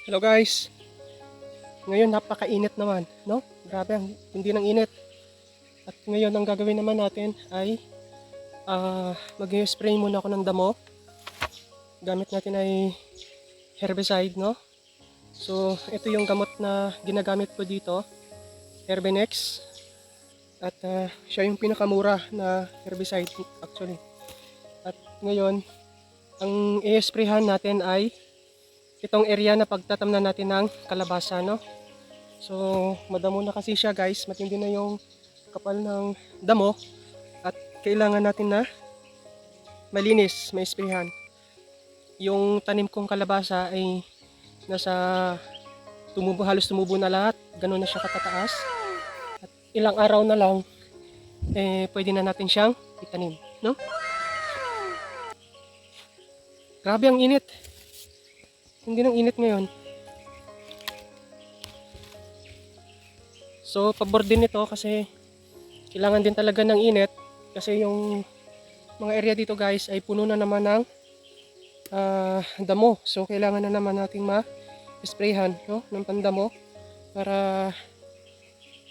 Hello guys. Ngayon napakainit naman, no? Grabe ang hindi ng init. At ngayon ang gagawin naman natin ay mag-spray muna ako ng damo. Gamit natin ay herbicide, no? So, ito yung gamot na ginagamit ko dito, Herbenex. At siya yung pinakamura na herbicide actually. At ngayon, ang i-sprayhan natin ay itong area na pagtatamnan natin ng kalabasa, no? So, madamo na kasi siya guys, matindi na yung kapal ng damo at kailangan natin na malinis, maisprehan. Yung tanim kong kalabasa ay nasa halos tumubo na lahat, ganun na siya katataas. At ilang araw na lang, pwede na natin siyang itanim, no? Grabe ang init. Hindi nang init ngayon. So, pabor din ito kasi kailangan din talaga ng init kasi yung mga area dito guys ay puno na naman ng damo. So, kailangan na naman nating ma-sprayhan, no, ng pandamo para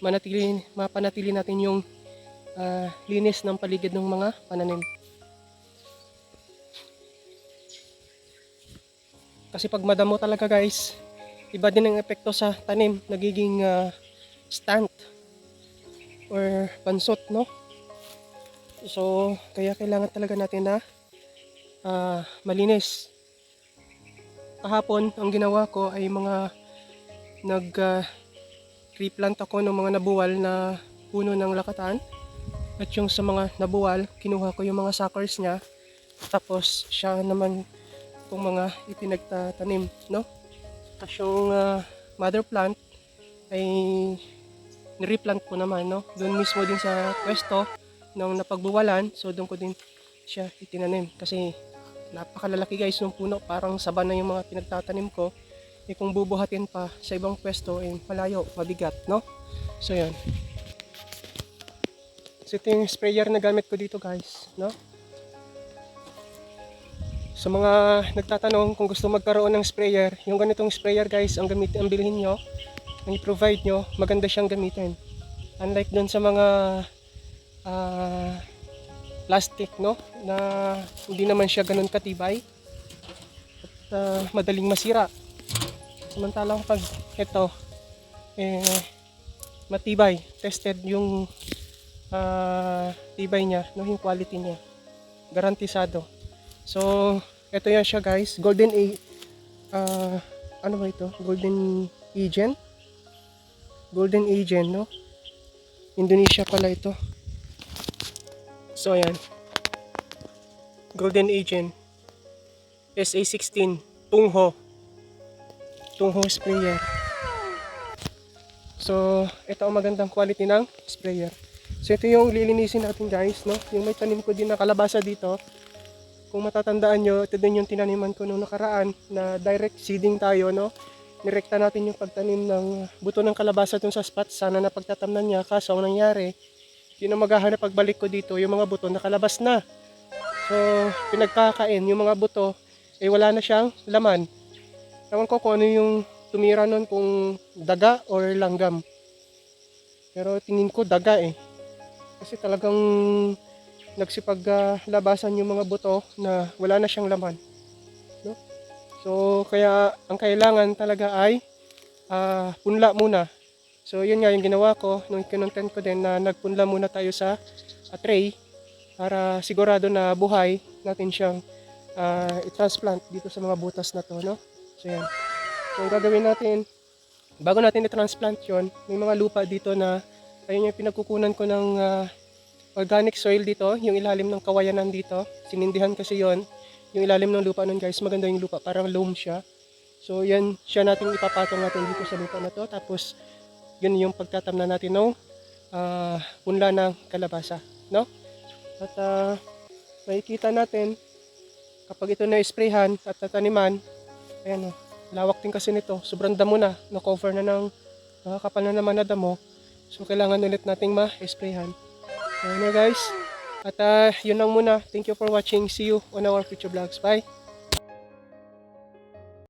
mapanatili natin yung linis ng paligid ng mga pananim. Kasi pag madamo talaga guys, iba din ang epekto sa tanim, nagiging stunt or pansot, no? So, kaya kailangan talaga natin na malinis. Kahapon, ang ginawa ko ay mga replant ako ng mga nabuwal na puno ng lakatan. At yung sa mga nabuwal, kinuha ko yung mga suckers niya. Tapos, siya naman kung mga ipinagtatanim, no? Tapos yung mother plant ay nireplant ko naman, no? Doon mismo din sa pwesto ng napagbuwalan. So doon ko din siya itinanim kasi napakalalaki guys ng puno, parang saban na yung mga pinagtatanim ko. Kung bubuhatin pa sa ibang pwesto malayo, mabigat, no? So yan. So ito yung sprayer na gamit ko dito guys, no? Sa mga nagtatanong kung gusto magkaroon ng sprayer, yung ganitong sprayer guys ang bilhin nyo, ang i-provide nyo, maganda siyang gamitin. Unlike dun sa mga plastic, no, na hindi naman siya ganun katibay at madaling masira. Samantalang pag ito matibay, tested yung tibay niya, no, yung quality niya, garantisado. So ito yan siya guys, ano ba ito? Golden Agent, no? Indonesia pala ito. So ayan, Golden Agent SA16 Tungho sprayer. So ito ang magandang quality ng sprayer. So ito yung lilinisin natin guys, no? Yung may tanim ko din na kalabasa dito. Kung matatandaan nyo, ito din yung tinaniman ko noong nakaraan na direct seeding tayo, no? Nirekta natin yung pagtanim ng buto ng kalabasa dun sa spot. Sana na pagtatamnan niya, kaso ang nangyari, yun ang maghahanap pagbalik ko dito, yung mga buto nakalabas na. So, pinagkakain, yung mga buto, wala na siyang laman. Ewan ko kung ano yung tumira nun, kung daga or langgam. Pero tingin ko daga Kasi talagang nagsipaglabasan yung mga buto na wala na siyang laman, no? So kaya ang kailangan talaga ay punla muna. So yun nga yung ginawa ko nung kinontent ko din na nagpunla muna tayo sa tray para sigurado na buhay natin siyang i-transplant dito sa mga butas na to, no? So yan. So ang gagawin natin, bago natin i-transplant yon, may mga lupa dito na ayun yung pinagkukunan ko ng organic soil dito, yung ilalim ng kawayanan dito. Sinindihan kasi yon, yung ilalim ng lupa nun guys, maganda yung lupa, parang loam siya. So yan siya natin ipapatong natin dito sa lupa na to. Tapos yun yung pagtatamnan natin ng punla ng kalabasa, no? At makikita natin kapag ito na-sprayhan at tataniman, ayan lawak din kasi nito, sobrang damo na, na-cover na ng kapal na naman na damo. So kailangan ulit nating ma-sprayhan. So, guys. At yun lang muna. Thank you for watching. See you on our future vlogs. Bye!